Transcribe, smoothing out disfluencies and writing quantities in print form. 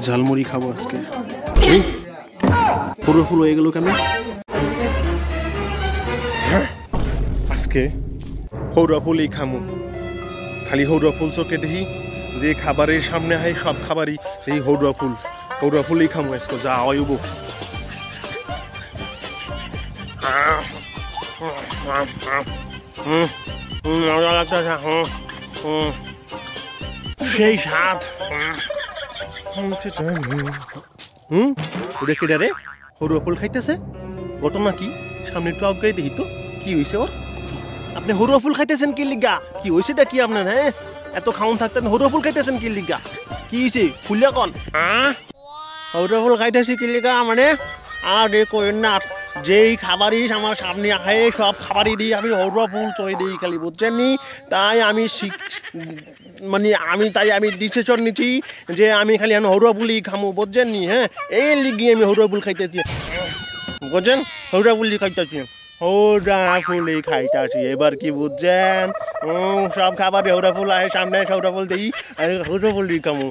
ঝালমুড়ি খাবো আজকে। হৌরা ফুল হয়ে গেল কেন? আজকে হৌরা ফুলই খামু। খালি হৌরা ফুল চোখে দেখি, যে খাবারের সামনে হয় সব খাবারই এই হৌরা ফুলই খামু আজকে। যা অয়ুব সেই স্বাদ। ওটা কেডা রে? হৌরা ফুল খাইতেছে? ঘটনা কি? সামনে একটু আগে দেখি তো কি হয়েছে ওর। আপনি হৌরা ফুল খাইতেছেন কি লিগা? কি হয়েছেটা কি আপনার? হ্যাঁ, এত খাউন থাকতেন হৌরা ফুল খাইতেছেন কি লিগা? কি হয়েছে খুলিয়া কন। হৌরা ফুল খাইতেছি কি লিগা মানে? আরে কইন না, যেই খাবারই আমার সামনে আহে সব খাবারই দিই আমি হৌরা ফুল চই দিই খালি, বুঝছেন নি? তাই আমি আমি ডিসিশন নিচ্ছি যে আমি খালি হৌরা ফুলই খামু, বুঝছেন নি? হ্যাঁ, এই লিগি আমি হৌরা ফুল খাইতেছি, বুঝছেন? হৌরা ফুলই খাইতেছি, হৌরা ফুলই খাইতেছি। এবার কি বুঝছেন? সব খাবারে হৌরা ফুল আহে সামনে, হৌরা ফুল দিই, হৌরা ফুলই খামু।